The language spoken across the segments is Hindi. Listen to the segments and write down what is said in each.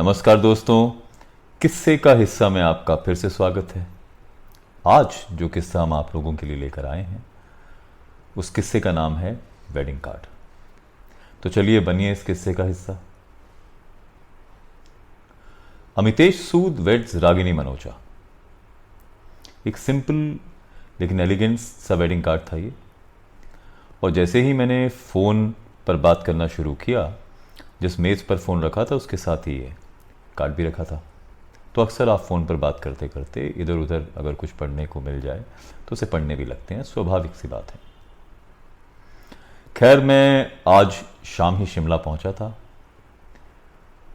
नमस्कार दोस्तों, किस्से का हिस्सा में आपका फिर से स्वागत है। आज जो किस्सा हम आप लोगों के लिए लेकर आए हैं उस किस्से का नाम है वेडिंग कार्ड। तो चलिए बनिए इस किस्से का हिस्सा। अमितेश सूद वेड्स रागिनी मनोजा। एक सिंपल लेकिन एलिगेंट सा वेडिंग कार्ड था ये। और जैसे ही मैंने फ़ोन पर बात करना शुरू किया, जिस मेज़ पर फ़ोन रखा था उसके साथ ही ये कार्ड भी रखा था। तो अक्सर आप फ़ोन पर बात करते करते इधर उधर अगर कुछ पढ़ने को मिल जाए तो उसे पढ़ने भी लगते हैं, स्वाभाविक सी बात है। खैर, मैं आज शाम ही शिमला पहुंचा था।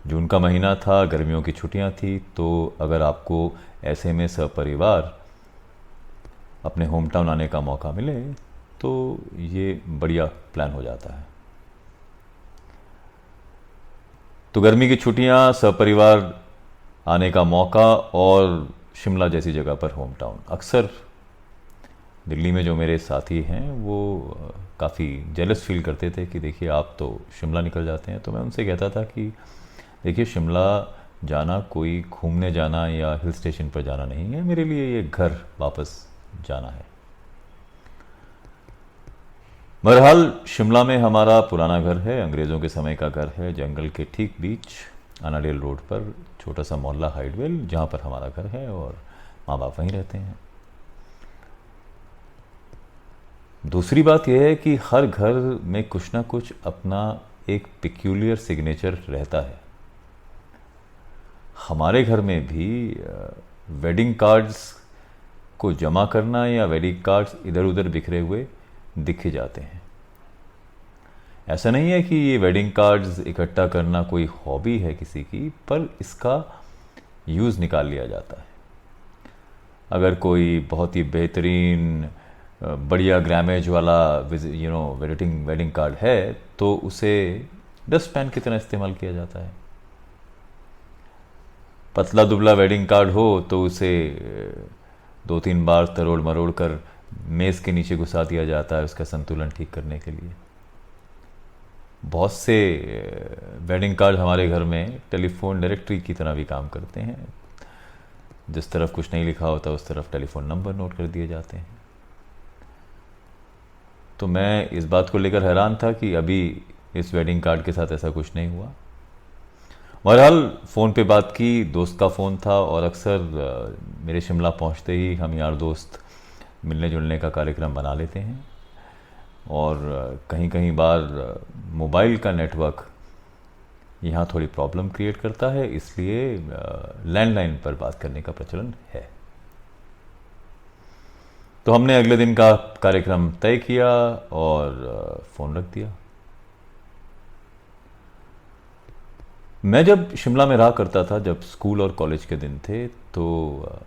जून का महीना था, गर्मियों की छुट्टियां थी। तो अगर आपको ऐसे में सपरिवार अपने होम टाउन आने का मौका मिले तो ये बढ़िया प्लान हो जाता है। तो गर्मी की छुट्टियां, सपरिवार आने का मौका और शिमला जैसी जगह पर होम टाउन। अक्सर दिल्ली में जो मेरे साथी हैं वो काफ़ी जेलस फील करते थे कि देखिए आप तो शिमला निकल जाते हैं। तो मैं उनसे कहता था कि देखिए, शिमला जाना कोई घूमने जाना या हिल स्टेशन पर जाना नहीं है, मेरे लिए ये घर वापस जाना है। बहरहाल शिमला में हमारा पुराना घर है, अंग्रेज़ों के समय का घर है, जंगल के ठीक बीच अनाडेल रोड पर छोटा सा मोहल्ला हाइडवेल, जहाँ पर हमारा घर है और माँ बाप वहीं रहते हैं। दूसरी बात यह है कि हर घर में कुछ ना कुछ अपना एक पिक्यूलियर सिग्नेचर रहता है। हमारे घर में भी वेडिंग कार्ड्स को जमा करना या वेडिंग कार्ड्स इधर उधर बिखरे हुए दिखे जाते हैं। ऐसा नहीं है कि ये वेडिंग कार्ड्स इकट्ठा करना कोई हॉबी है किसी की, पर इसका यूज़ निकाल लिया जाता है। अगर कोई बहुत ही बेहतरीन बढ़िया ग्रामेज वाला वेडिंग कार्ड है तो उसे डस्टपैन की तरह इस्तेमाल किया जाता है। पतला दुबला वेडिंग कार्ड हो तो उसे 2-3 बार तरोड़ मरोड़ कर मेज़ के नीचे घुसा दिया जाता है उसका संतुलन ठीक करने के लिए। बहुत से वेडिंग कार्ड हमारे घर में टेलीफोन डायरेक्टरी की तरह भी काम करते हैं। जिस तरफ कुछ नहीं लिखा होता उस तरफ टेलीफोन नंबर नोट कर दिए जाते हैं। तो मैं इस बात को लेकर हैरान था कि अभी इस वेडिंग कार्ड के साथ ऐसा कुछ नहीं हुआ। बहरहाल फ़ोन पे बात की, दोस्त का फ़ोन था और अक्सर मेरे शिमला पहुंचते ही हम यार दोस्त मिलने जुलने का कार्यक्रम बना लेते हैं। और कहीं कहीं बार मोबाइल का नेटवर्क यहाँ थोड़ी प्रॉब्लम क्रिएट करता है, इसलिए लैंडलाइन पर बात करने का प्रचलन है। तो हमने अगले दिन का कार्यक्रम तय किया और फ़ोन रख दिया। मैं जब शिमला में रहा करता था, जब स्कूल और कॉलेज के दिन थे, तो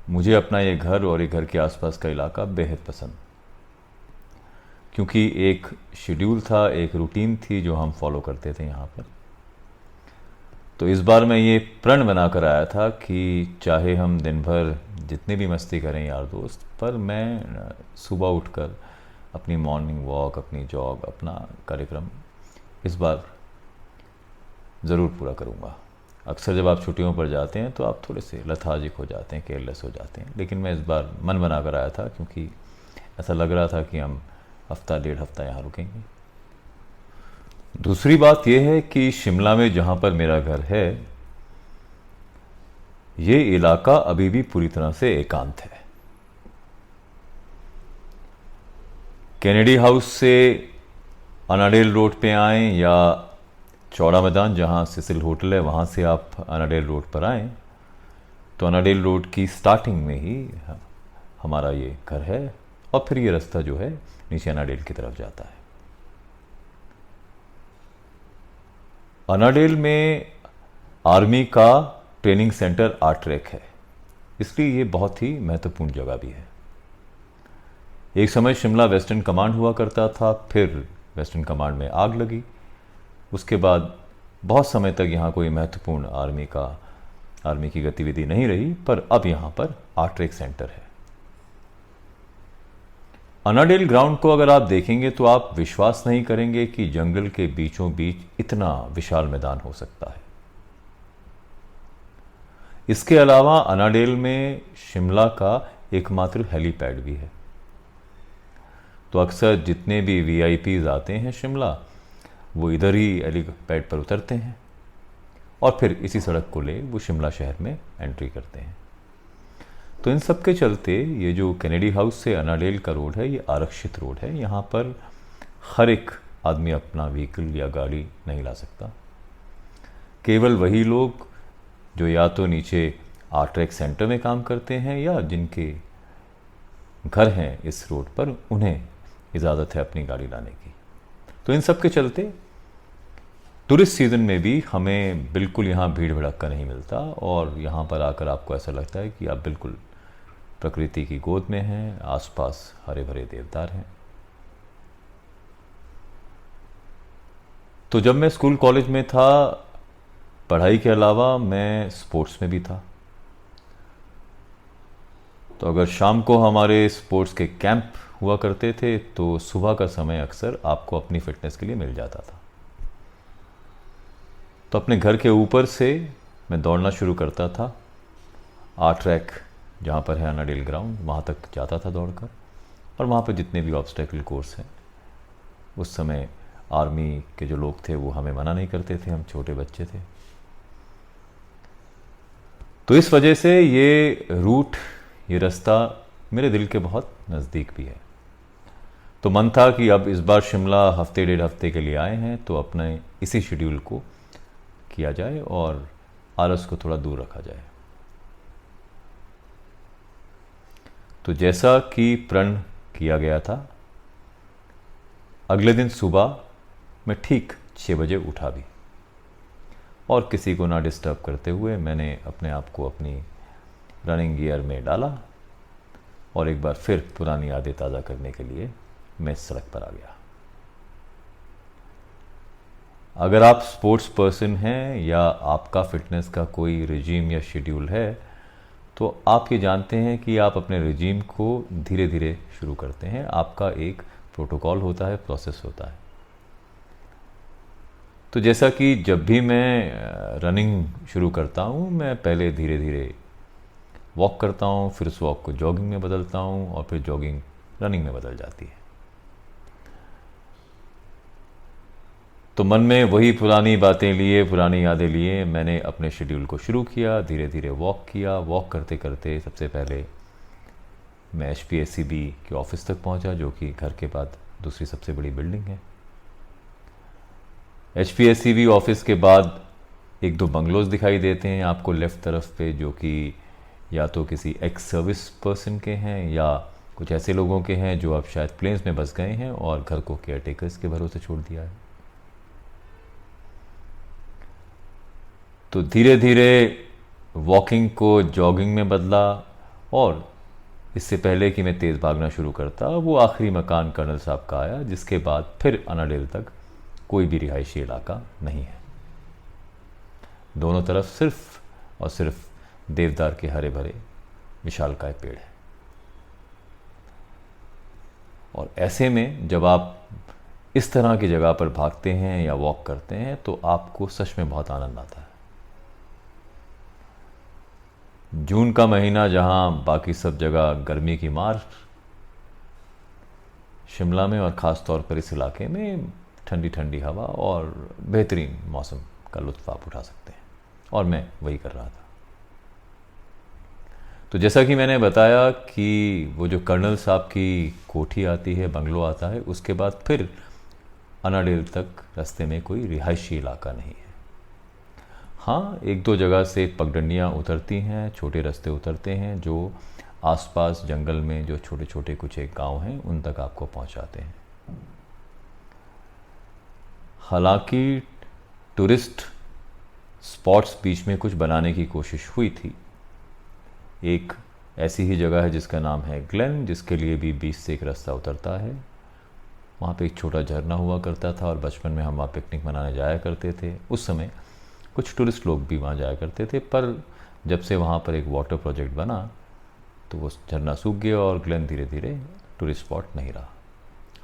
मुझे अपना ये घर और ये घर के आसपास का इलाका बेहद पसंद, क्योंकि एक शेड्यूल था, एक रूटीन थी जो हम फॉलो करते थे यहाँ पर। तो इस बार मैं ये प्रण बना कर आया था कि चाहे हम दिन भर जितनी भी मस्ती करें यार दोस्त, पर मैं सुबह उठकर अपनी मॉर्निंग वॉक, अपनी जॉग, अपना कार्यक्रम इस बार ज़रूर पूरा करूँगा। अक्सर जब आप छुट्टियों पर जाते हैं तो आप थोड़े से लथार्जिक हो जाते हैं, केयरलेस हो जाते हैं, लेकिन मैं इस बार मन बना कर आया था क्योंकि ऐसा लग रहा था कि हम हफ्ता 1.5 हफ्ता यहाँ रुकेंगे। दूसरी बात यह है कि शिमला में जहाँ पर मेरा घर है, ये इलाका अभी भी पूरी तरह से एकांत है। कैनेडी हाउस से अनाडेल रोड पे आएं या चौड़ा मैदान जहाँ सिसिल होटल है वहाँ से आप अनाडेल रोड पर आएं तो अनाडेल रोड की स्टार्टिंग में ही हमारा ये घर है और फिर ये रास्ता जो है नीचे अनाडेल की तरफ जाता है। अनाडेल में आर्मी का ट्रेनिंग सेंटर आर्ट्रेक है, इसलिए ये बहुत ही महत्वपूर्ण जगह भी है। एक समय शिमला वेस्टर्न कमांड हुआ करता था, फिर वेस्टर्न कमांड में आग लगी। उसके बाद बहुत समय तक यहाँ कोई महत्वपूर्ण आर्मी की गतिविधि नहीं रही, पर अब यहाँ पर आर्ट्रेक सेंटर है। अनाडेल ग्राउंड को अगर आप देखेंगे तो आप विश्वास नहीं करेंगे कि जंगल के बीचों बीच इतना विशाल मैदान हो सकता है। इसके अलावा अनाडेल में शिमला का एकमात्र हेलीपैड भी है। तो अक्सर जितने भी वीआईपीज आते हैं शिमला, वो इधर ही हेलीपैड पर उतरते हैं और फिर इसी सड़क को ले वो शिमला शहर में एंट्री करते हैं। तो इन सब के चलते ये जो कैनेडी हाउस से अनाडेल का रोड है, ये आरक्षित रोड है। यहाँ पर हर एक आदमी अपना व्हीकल या गाड़ी नहीं ला सकता। केवल वही लोग जो या तो नीचे आरट्रैक सेंटर में काम करते हैं या जिनके घर हैं इस रोड पर, उन्हें इजाज़त है अपनी गाड़ी लाने की। तो इन सब के चलते टूरिस्ट सीज़न में भी हमें बिल्कुल यहाँ भीड़ भड़क्का नहीं मिलता और यहाँ पर आकर आपको ऐसा लगता है कि आप बिल्कुल प्रकृति की गोद में हैं, आसपास हरे भरे देवदार हैं। तो जब मैं स्कूल कॉलेज में था, पढ़ाई के अलावा मैं स्पोर्ट्स में भी था। तो अगर शाम को हमारे स्पोर्ट्स के कैंप हुआ करते थे तो सुबह का समय अक्सर आपको अपनी फिटनेस के लिए मिल जाता था। तो अपने घर के ऊपर से मैं दौड़ना शुरू करता था। आरट्रैक जहाँ पर है अनाडेल ग्राउंड, वहाँ तक जाता था दौड़कर, और वहाँ पर जितने भी ऑब्स्टेकल कोर्स हैं, उस समय आर्मी के जो लोग थे वो हमें मना नहीं करते थे, हम छोटे बच्चे थे। तो इस वजह से ये रूट, ये रास्ता मेरे दिल के बहुत नज़दीक भी है। तो मन था कि अब इस बार शिमला हफ्ते डेढ़ हफ्ते के लिए आए हैं तो अपने इसी शेड्यूल को किया जाए और आलस को थोड़ा दूर रखा जाए। तो जैसा कि प्रण किया गया था, अगले दिन सुबह मैं ठीक 6 बजे उठा भी, और किसी को ना डिस्टर्ब करते हुए मैंने अपने आप को अपनी रनिंग गियर में डाला और एक बार फिर पुरानी यादें ताज़ा करने के लिए मैं सड़क पर आ गया। अगर आप स्पोर्ट्स पर्सन हैं या आपका फिटनेस का कोई रिजीम या शेड्यूल है, तो आप ये जानते हैं कि आप अपने रिजीम को धीरे धीरे शुरू करते हैं। आपका एक प्रोटोकॉल होता है, प्रोसेस होता है। तो जैसा कि जब भी मैं रनिंग शुरू करता हूँ, मैं पहले धीरे धीरे वॉक करता हूँ, फिर उस वॉक को जॉगिंग में बदलता हूँ और फिर जॉगिंग रनिंग में बदल जाती है। तो मन में वही पुरानी बातें लिए, पुरानी यादें लिए मैंने अपने शेड्यूल को शुरू किया। धीरे धीरे वॉक किया। वॉक करते करते सबसे पहले मैं HPSCB के ऑफिस तक पहुंचा, जो कि घर के बाद दूसरी सबसे बड़ी बिल्डिंग है। HPSCB ऑफिस के बाद एक दो बंगलोज दिखाई देते हैं आपको लेफ़्ट तरफ पे, जो कि या तो किसी एक्स सर्विस पर्सन के हैं या कुछ ऐसे लोगों के हैं जो अब शायद प्लेन्स में बस गए हैं और घर को केयर टेकर्स के भरोसे छोड़ दिया है। तो धीरे धीरे वॉकिंग को जॉगिंग में बदला, और इससे पहले कि मैं तेज़ भागना शुरू करता, वो आखिरी मकान कर्नल साहब का आया, जिसके बाद फिर अनाडेल तक कोई भी रिहायशी इलाका नहीं है। दोनों तरफ सिर्फ और सिर्फ देवदार के हरे भरे विशालकाय पेड़ है। और ऐसे में जब आप इस तरह की जगह पर भागते हैं या वॉक करते हैं तो आपको सच में बहुत आनंद आता है। जून का महीना, जहां बाकी सब जगह गर्मी की मार, शिमला में और ख़ास तौर पर इस इलाके में ठंडी ठंडी हवा और बेहतरीन मौसम का लुत्फ़ आप उठा सकते हैं, और मैं वही कर रहा था। तो जैसा कि मैंने बताया कि वो जो कर्नल साहब की कोठी आती है, बंगलो आता है, उसके बाद फिर अनाडेल तक रास्ते में कोई रिहायशी इलाका नहीं है। हाँ, एक दो जगह से पगडंडियाँ उतरती हैं, छोटे रास्ते उतरते हैं जो आसपास जंगल में जो छोटे छोटे कुछ एक गांव हैं उन तक आपको पहुंचाते हैं। हालांकि टूरिस्ट स्पॉट्स बीच में कुछ बनाने की कोशिश हुई थी। एक ऐसी ही जगह है जिसका नाम है ग्लेन, जिसके लिए भी बीच से एक रास्ता उतरता है। वहाँ पे एक छोटा झरना हुआ करता था और बचपन में हम वहाँ पिकनिक मनाने जाया करते थे। उस समय कुछ टूरिस्ट लोग भी वहाँ जाया करते थे, पर जब से वहाँ पर एक वाटर प्रोजेक्ट बना तो वो झरना सूख गया और ग्लेन धीरे धीरे टूरिस्ट स्पॉट नहीं रहा।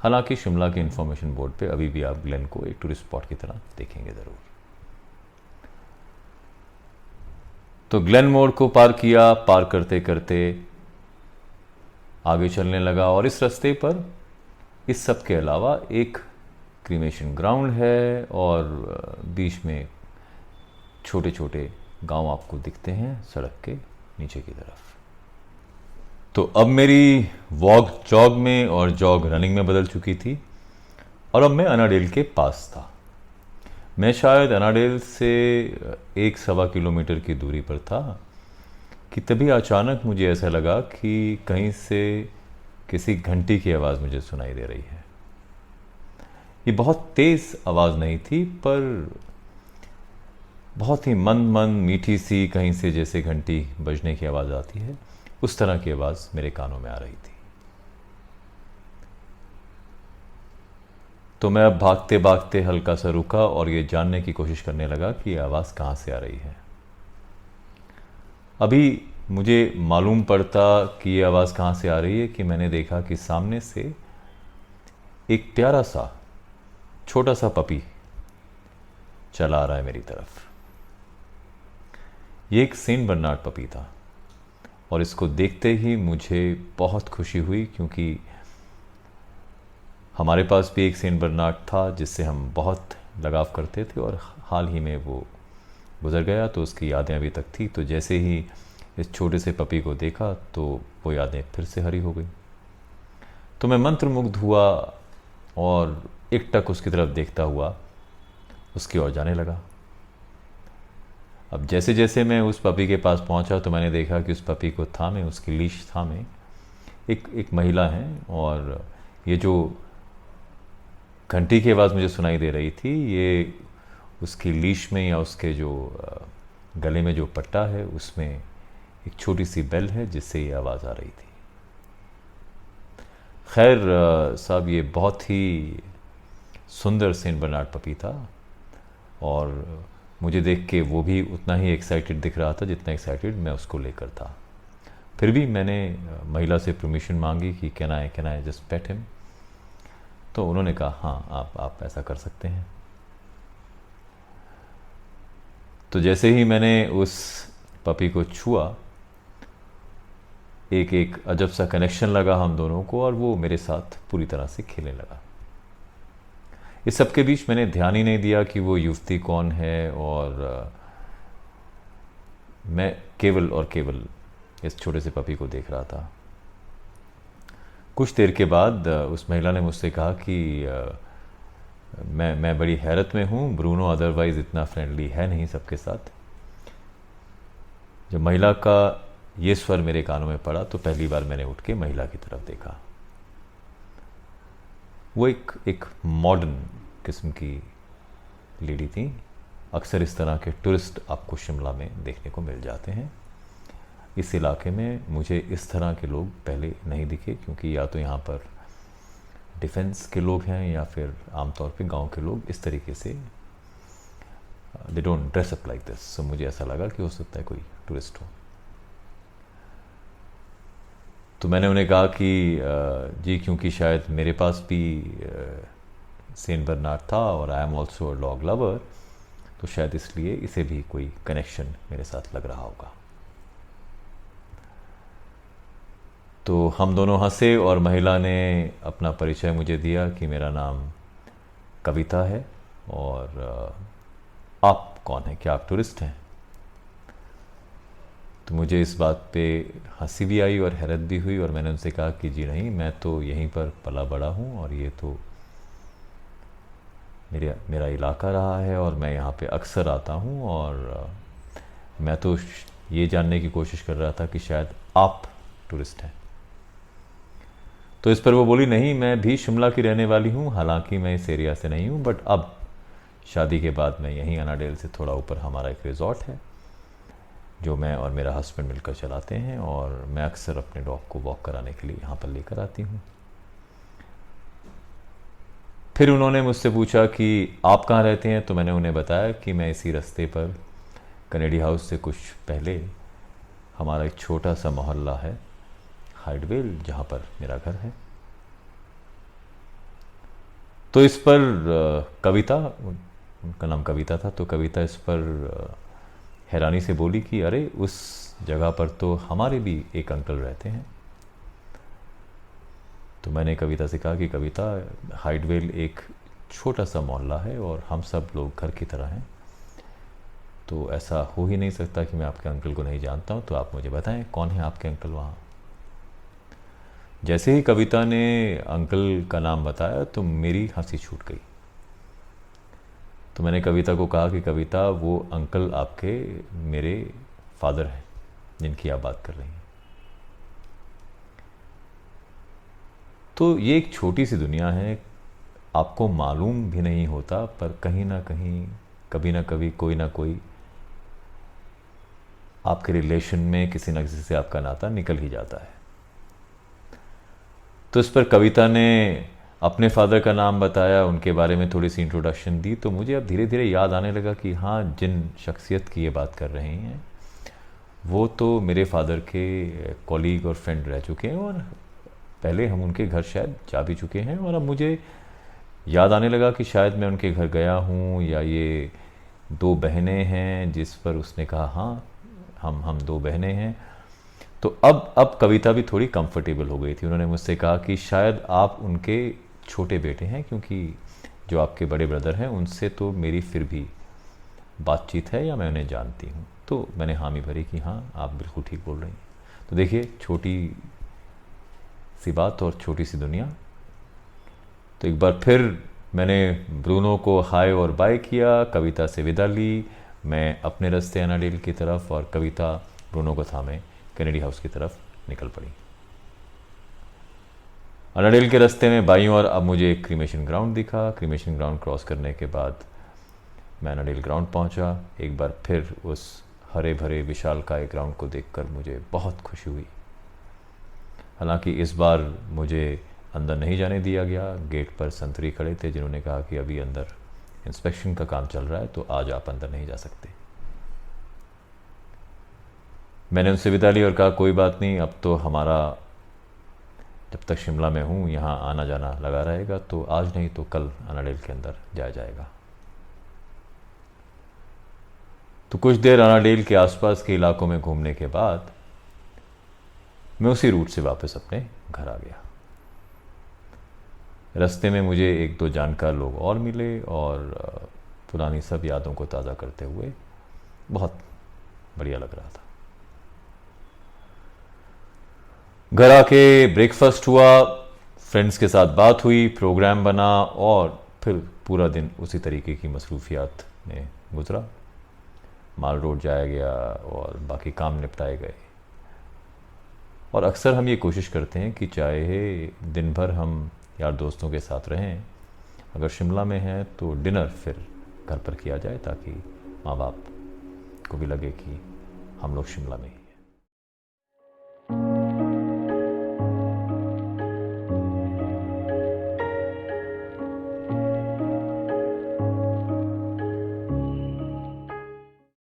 हालांकि शिमला के इंफॉर्मेशन बोर्ड पे अभी भी आप ग्लेन को एक टूरिस्ट स्पॉट की तरह देखेंगे ज़रूर। तो ग्लेनमोर को पार किया, पार करते करते आगे चलने लगा और इस रास्ते पर इस सब के अलावा एक क्रीमेशन ग्राउंड है और बीच में छोटे छोटे गांव आपको दिखते हैं सड़क के नीचे की तरफ। तो अब मेरी वॉक जॉग में और जॉग रनिंग में बदल चुकी थी और अब मैं अनाडेल के पास था। मैं शायद अनाडेल से 1-1.25 किलोमीटर की दूरी पर था कि तभी अचानक मुझे ऐसा लगा कि कहीं से किसी घंटी की आवाज़ मुझे सुनाई दे रही है। ये बहुत तेज़ आवाज़ नहीं थी पर बहुत ही मंद मंद मीठी सी, कहीं से जैसे घंटी बजने की आवाज़ आती है उस तरह की आवाज़ मेरे कानों में आ रही थी। तो मैं अब भागते भागते हल्का सा रुका और ये जानने की कोशिश करने लगा कि ये आवाज़ कहाँ से आ रही है। अभी मुझे मालूम पड़ता कि ये आवाज़ कहाँ से आ रही है कि मैंने देखा कि सामने से एक प्यारा सा छोटा सा पपी चला आ रहा है मेरी तरफ। ये एक सेंट बर्नार्ड पपी था और इसको देखते ही मुझे बहुत खुशी हुई क्योंकि हमारे पास भी एक सेंट बर्नार्ड था जिससे हम बहुत लगाव करते थे और हाल ही में वो गुज़र गया, तो उसकी यादें अभी तक थी। तो जैसे ही इस छोटे से पपी को देखा तो वो यादें फिर से हरी हो गई। तो मैं मंत्रमुग्ध हुआ और एकटक उसकी तरफ देखता हुआ उसकी ओर जाने लगा। अब जैसे जैसे मैं उस पपी के पास पहुंचा तो मैंने देखा कि उस पपी को थामे, उसकी लीश थामे एक महिला है और ये जो घंटी की आवाज़ मुझे सुनाई दे रही थी ये उसकी लीश में या उसके जो गले में जो पट्टा है उसमें एक छोटी सी बेल है जिससे ये आवाज़ आ रही थी। खैर साहब ये बहुत ही सुंदर सेंट बर्नार्ड पपी था और मुझे देख के वो भी उतना ही एक्साइटेड दिख रहा था जितना एक्साइटेड मैं उसको लेकर था। फिर भी मैंने महिला से परमिशन मांगी कि can I just pet him. तो उन्होंने कहा हाँ आप ऐसा कर सकते हैं। तो जैसे ही मैंने उस पपी को छुआ एक अजब सा कनेक्शन लगा हम दोनों को और वो मेरे साथ पूरी तरह से खेलने लगा। इस सब के बीच मैंने ध्यान ही नहीं दिया कि वो युवती कौन है और मैं केवल और केवल इस छोटे से पपी को देख रहा था। कुछ देर के बाद उस महिला ने मुझसे कहा कि मैं बड़ी हैरत में हूँ, ब्रूनो अदरवाइज़ इतना फ्रेंडली है नहीं सबके साथ। जब महिला का ये स्वर मेरे कानों में पड़ा तो पहली बार मैंने उठ के महिला की तरफ देखा। वो एक मॉडर्न किस्म की लेडी थी। अक्सर इस तरह के टूरिस्ट आपको शिमला में देखने को मिल जाते हैं। इस इलाके में मुझे इस तरह के लोग पहले नहीं दिखे क्योंकि या तो यहाँ पर डिफेंस के लोग हैं या फिर आमतौर पे गांव के लोग इस तरीके से they don't dress up like this. So मुझे ऐसा लगा कि हो सकता है कोई टूरिस्ट हो। तो मैंने उन्हें कहा कि जी क्योंकि शायद मेरे पास भी सेंट बर्नार्ड था और I am also a dog lover, तो शायद इसलिए इसे भी कोई कनेक्शन मेरे साथ लग रहा होगा। तो हम दोनों हंसे और महिला ने अपना परिचय मुझे दिया कि मेरा नाम कविता है और आप कौन हैं, क्या आप टूरिस्ट हैं? तो मुझे इस बात पे हंसी भी आई और हैरत भी हुई और मैंने उनसे कहा कि जी नहीं, मैं तो यहीं पर पला बड़ा हूँ और ये तो मेरा इलाका रहा है और मैं यहाँ पे अक्सर आता हूँ और मैं तो ये जानने की कोशिश कर रहा था कि शायद आप टूरिस्ट हैं। तो इस पर वो बोली नहीं, मैं भी शिमला की रहने वाली हूँ, हालांकि मैं इस एरिया से नहीं हूँ, बट अब शादी के बाद मैं यहीं अनाडेल से थोड़ा ऊपर हमारा एक रिजॉर्ट है जो मैं और मेरा हस्बैंड मिलकर चलाते हैं और मैं अक्सर अपने डॉग को वॉक कराने के लिए यहाँ पर लेकर आती हूँ। फिर उन्होंने मुझसे पूछा कि आप कहाँ रहते हैं, तो मैंने उन्हें बताया कि मैं इसी रास्ते पर कनेडी हाउस से कुछ पहले हमारा एक छोटा सा मोहल्ला है हाइडवेल जहाँ पर मेरा घर है। तो इस पर कविता, उनका नाम कविता था, तो कविता इस पर हैरानी से बोली कि अरे उस जगह पर तो हमारे भी एक अंकल रहते हैं। तो मैंने कविता से कहा कि कविता, हाइडवेल एक छोटा सा मोहल्ला है और हम सब लोग घर की तरह हैं, तो ऐसा हो ही नहीं सकता कि मैं आपके अंकल को नहीं जानता हूँ, तो आप मुझे बताएं कौन है आपके अंकल वहाँ। जैसे ही कविता ने अंकल का नाम बताया तो मेरी हंसी छूट गई। तो मैंने कविता को कहा कि कविता, वो अंकल आपके मेरे फादर हैं जिनकी आप बात कर रही हैं। तो ये एक छोटी सी दुनिया है, आपको मालूम भी नहीं होता, पर कहीं ना कहीं कभी ना कभी कोई ना कोई आपके रिलेशन में किसी न किसी से आपका नाता निकल ही जाता है। तो इस पर कविता ने अपने फादर का नाम बताया, उनके बारे में थोड़ी सी इंट्रोडक्शन दी, तो मुझे अब धीरे धीरे याद आने लगा कि हाँ, जिन शख्सियत की ये बात कर रही हैं वो तो मेरे फादर के कॉलीग और फ्रेंड रह चुके हैं, और पहले हम उनके घर शायद जा भी चुके हैं। और अब मुझे याद आने लगा कि शायद मैं उनके घर गया हूँ, या ये दो बहनें हैं जिस पर उसने कहा हाँ हम दो बहनें हैं। तो अब कविता भी थोड़ी कंफर्टेबल हो गई थी। उन्होंने मुझसे कहा कि शायद आप उनके छोटे बेटे हैं, क्योंकि जो आपके बड़े ब्रदर हैं उनसे तो मेरी फिर भी बातचीत है, या मैं उन्हें जानती हूँ। तो मैंने हामी भरी कि हाँ, आप बिल्कुल ठीक बोल रही हैं। तो देखिए, छोटी सी बात और छोटी सी दुनिया। तो एक बार फिर मैंने ब्रूनो को हाय और बाय किया, कविता से विदा ली, मैं अपने रास्ते एनाडेल की तरफ, और कविता ब्रूनो को थामे कैनेडी हाउस की तरफ निकल पड़ी। एनाडेल के रास्ते में बाईं ओर अब मुझे एक क्रीमेशन ग्राउंड दिखा। क्रीमेशन ग्राउंड क्रॉस करने के बाद मैं एनाडेल ग्राउंड पहुंचा। एक बार फिर उस हरे भरे विशालकाय ग्राउंड को देखकर मुझे बहुत खुशी हुई। हालांकि इस बार मुझे अंदर नहीं जाने दिया गया। गेट पर संतरी खड़े थे जिन्होंने कहा कि अभी अंदर इंस्पेक्शन का काम चल रहा है, तो आज आप अंदर नहीं जा सकते। मैंने उनसे विदा ली और कहा कोई बात नहीं, अब तो हमारा जब तक शिमला में हूँ यहाँ आना जाना लगा रहेगा, तो आज नहीं तो कल एनाडेल के अंदर जाया जाएगा। तो कुछ देर एनाडेल के आसपास के इलाकों में घूमने के बाद मैं उसी रूट से वापस अपने घर आ गया। रास्ते में मुझे एक दो जानकार लोग और मिले, और पुरानी सब यादों को ताज़ा करते हुए बहुत बढ़िया लग रहा था। घर आके ब्रेकफास्ट हुआ, फ्रेंड्स के साथ बात हुई, प्रोग्राम बना, और फिर पूरा दिन उसी तरीके की मसरूफियात में गुजरा। माल रोड जाया गया और बाकी काम निपटाए गए। और अक्सर हम ये कोशिश करते हैं कि चाहे दिन भर हम यार दोस्तों के साथ रहें, अगर शिमला में हैं तो डिनर फिर घर पर किया जाए, ताकि माँ बाप को भी लगे कि हम लोग शिमला में